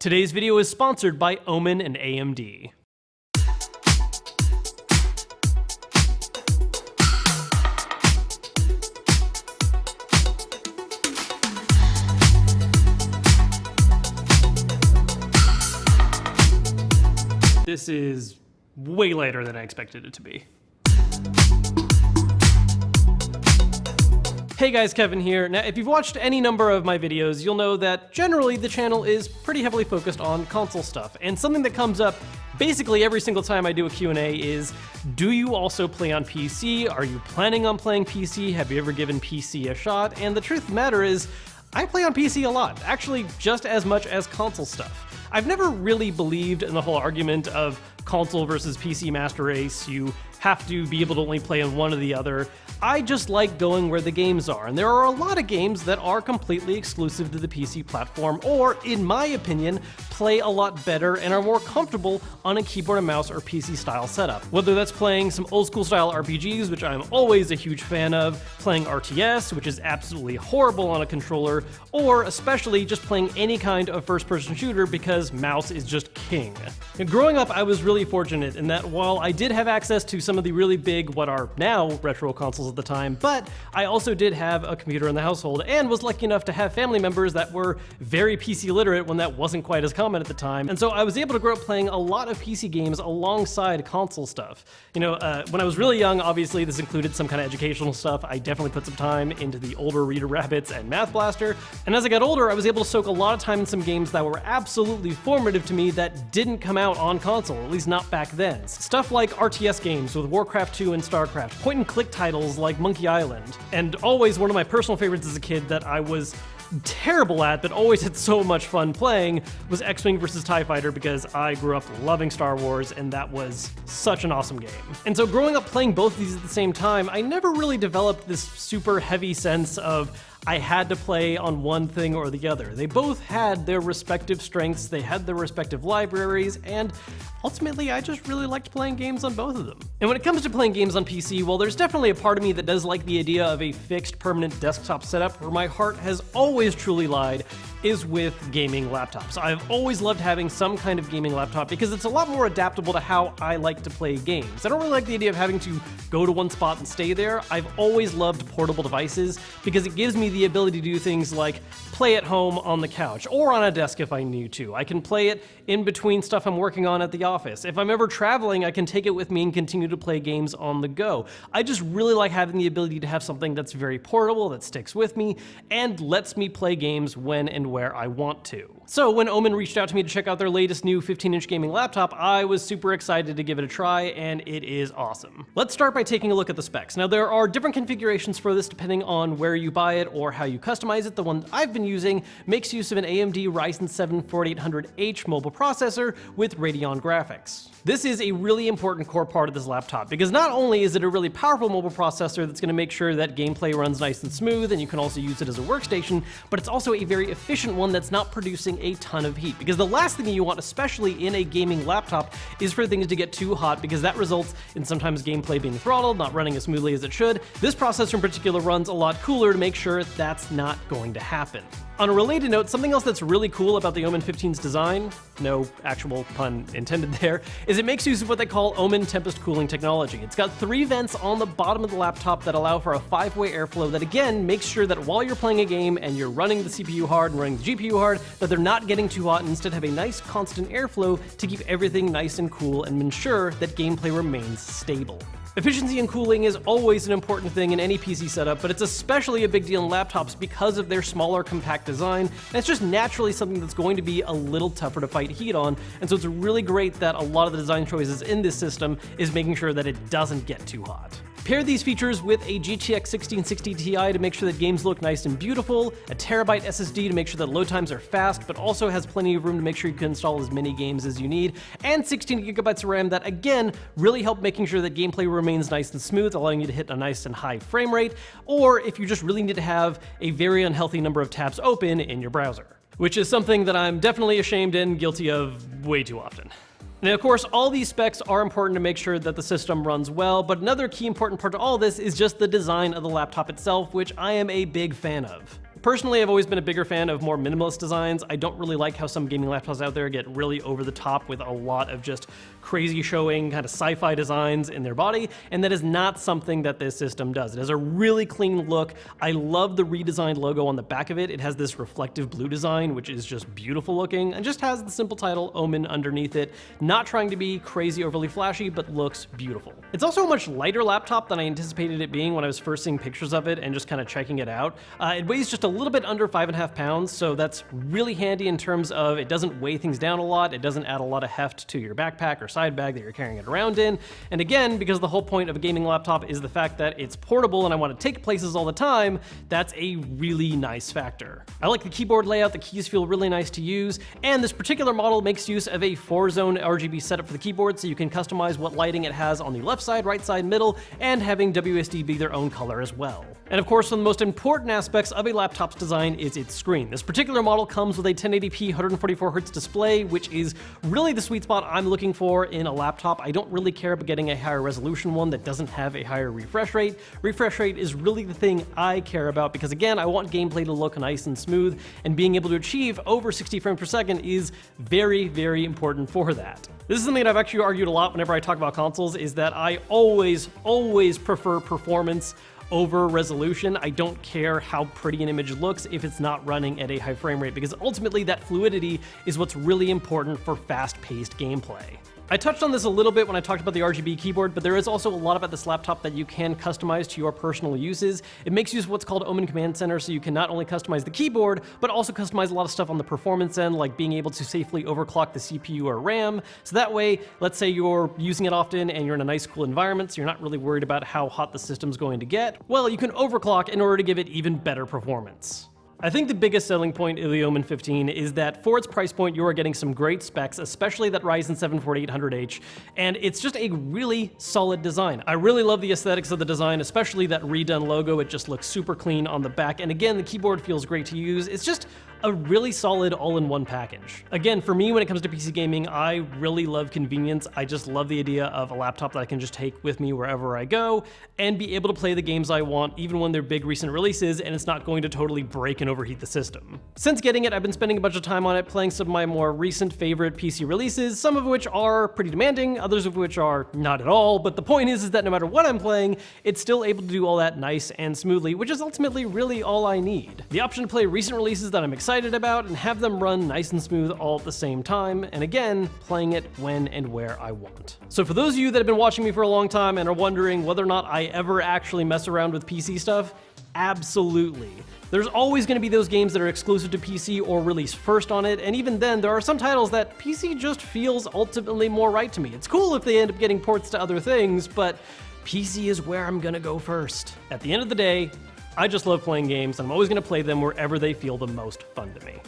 Today's video is sponsored by OMEN and AMD. This is way later than I expected it to be. Hey guys, Kevin here. Now, if you've watched any number of my videos, you'll know that generally the channel is pretty heavily focused on console stuff. And something that comes up basically every single time I do a Q&A is, do you also play on PC? Are you planning on playing PC? Have you ever given PC a shot? And the truth of the matter is, I play on PC a lot, actually just as much as console stuff. I've never really believed in the whole argument of console versus PC master race. You have to be able to only play on one or the other. I just like going where the games are, and there are a lot of games that are completely exclusive to the PC platform, or, in my opinion, play a lot better and are more comfortable on a keyboard and mouse or PC style setup. Whether that's playing some old school style RPGs, which I'm always a huge fan of, playing RTS, which is absolutely horrible on a controller, or especially just playing any kind of first-person shooter because mouse is just king. And growing up, I was really fortunate in that while I did have access to some of the really big, what are now retro consoles at the time, but I also did have a computer in the household and was lucky enough to have family members that were very PC literate when that wasn't quite as common at the time. And so I was able to grow up playing a lot of PC games alongside console stuff. You know, when I was really young, obviously this included some kind of educational stuff. I definitely put some time into the older Reader Rabbits and Math Blaster. And as I got older, I was able to soak a lot of time in some games that were absolutely formative to me that didn't come out on console, at least not back then. Stuff like RTS games with Warcraft 2 and StarCraft, point-and-click titles like Monkey Island, and always one of my personal favorites as a kid that I was terrible at but always had so much fun playing was X-Wing vs. TIE Fighter, because I grew up loving Star Wars and that was such an awesome game. And so growing up playing both of these at the same time, I never really developed this super heavy sense of I had to play on one thing or the other. They both had their respective strengths, they had their respective libraries, and ultimately I just really liked playing games on both of them. And when it comes to playing games on PC, well, there's definitely a part of me that does like the idea of a fixed permanent desktop setup. Where my heart has always truly lied is with gaming laptops. I've always loved having some kind of gaming laptop because it's a lot more adaptable to how I like to play games. I don't really like the idea of having to go to one spot and stay there. I've always loved portable devices because it gives me the ability to do things like play at home on the couch or on a desk if I need to. I can play it in between stuff I'm working on at the office. If I'm ever traveling, I can take it with me and continue to play games on the go. I just really like having the ability to have something that's very portable, that sticks with me, and lets me play games when and where I want to. So when OMEN reached out to me to check out their latest new 15-inch gaming laptop, I was super excited to give it a try, and it is awesome. Let's start by taking a look at the specs. Now, there are different configurations for this depending on where you buy it or how you customize it. The one I've been using makes use of an AMD Ryzen 7 4800H mobile processor with Radeon graphics. This is a really important core part of this laptop because not only is it a really powerful mobile processor that's going to make sure that gameplay runs nice and smooth and you can also use it as a workstation, but it's also a very efficient one that's not producing a ton of heat, because the last thing you want, especially in a gaming laptop, is for things to get too hot, because that results in sometimes gameplay being throttled, not running as smoothly as it should. This processor in particular runs a lot cooler to make sure that's not going to happen. On a related note, something else that's really cool about the OMEN 15's design, no actual pun intended there, is it makes use of what they call OMEN Tempest cooling technology. It's got 3 vents on the bottom of the laptop that allow for a 5-way airflow that again makes sure that while you're playing a game and you're running the CPU hard and running the GPU hard, that they're not getting too hot and instead have a nice constant airflow to keep everything nice and cool and ensure that gameplay remains stable. Efficiency in cooling is always an important thing in any PC setup, but it's especially a big deal in laptops because of their smaller, compact design, and it's just naturally something that's going to be a little tougher to fight heat on, and so it's really great that a lot of the design choices in this system is making sure that it doesn't get too hot. Pair these features with a GTX 1660 Ti to make sure that games look nice and beautiful, a terabyte SSD to make sure that load times are fast, but also has plenty of room to make sure you can install as many games as you need, and 16 gigabytes of RAM that, again, really help making sure that gameplay remains nice and smooth, allowing you to hit a nice and high frame rate, or if you just really need to have a very unhealthy number of tabs open in your browser, which is something that I'm definitely ashamed and guilty of way too often. Now, of course, all these specs are important to make sure that the system runs well, but another key important part to all this is just the design of the laptop itself, which I am a big fan of. Personally, I've always been a bigger fan of more minimalist designs. I don't really like how some gaming laptops out there get really over the top with a lot of just crazy showing kind of sci-fi designs in their body, and that is not something that this system does. It has a really clean look. I love the redesigned logo on the back of it. It has this reflective blue design, which is just beautiful looking, and just has the simple title OMEN underneath it. Not trying to be crazy overly flashy, but looks beautiful. It's also a much lighter laptop than I anticipated it being when I was first seeing pictures of it and just kind of checking it out. It weighs just a little bit under 5.5 pounds, so that's really handy in terms of it doesn't weigh things down a lot. It doesn't add a lot of heft to your backpack or side bag that you're carrying it around in. And again, because the whole point of a gaming laptop is the fact that it's portable and I want to take places all the time, that's a really nice factor. I like the keyboard layout. The keys feel really nice to use, and this particular model makes use of a 4-zone RGB setup for the keyboard, so you can customize what lighting it has on the left side, right side, middle, and having WSD be their own color as well. And of course, one of the most important aspects of a laptop's design is its screen. This particular model comes with a 1080p 144Hz display, which is really the sweet spot I'm looking for in a laptop. I don't really care about getting a higher resolution one that doesn't have a higher refresh rate. Refresh rate is really the thing I care about because, again, I want gameplay to look nice and smooth, and being able to achieve over 60 frames per second is very, very important for that. This is something that I've actually argued a lot whenever I talk about consoles, is that I always prefer performance over resolution. I don't care how pretty an image looks if it's not running at a high frame rate, because ultimately that fluidity is what's really important for fast-paced gameplay. I touched on this a little bit when I talked about the RGB keyboard, but there is also a lot about this laptop that you can customize to your personal uses. It makes use of what's called OMEN Command Center, so you can not only customize the keyboard, but also customize a lot of stuff on the performance end, like being able to safely overclock the CPU or RAM. So that way, let's say you're using it often and you're in a nice, cool environment, so you're not really worried about how hot the system's going to get. Well, you can overclock in order to give it even better performance. I think the biggest selling point of the OMEN 15 is that for its price point, you are getting some great specs, especially that Ryzen 7 4800H, and it's just a really solid design. I really love the aesthetics of the design, especially that redone logo. It just looks super clean on the back, and again, the keyboard feels great to use. It's just a really solid all-in-one package. Again, for me, when it comes to PC gaming, I really love convenience. I just love the idea of a laptop that I can just take with me wherever I go and be able to play the games I want, even when they're big recent releases, and it's not going to totally break and overheat the system. Since getting it, I've been spending a bunch of time on it, playing some of my more recent favorite PC releases, some of which are pretty demanding, others of which are not at all, but the point is that no matter what I'm playing, it's still able to do all that nice and smoothly, which is ultimately really all I need. The option to play recent releases that I'm excited about and have them run nice and smooth all at the same time, and again, playing it when and where I want. So for those of you that have been watching me for a long time and are wondering whether or not I ever actually mess around with PC stuff, absolutely. There's always going to be those games that are exclusive to PC or release first on it, and even then, there are some titles that PC just feels ultimately more right to me. It's cool if they end up getting ports to other things, but PC is where I'm gonna go first. At the end of the day, I just love playing games, and I'm always going to play them wherever they feel the most fun to me.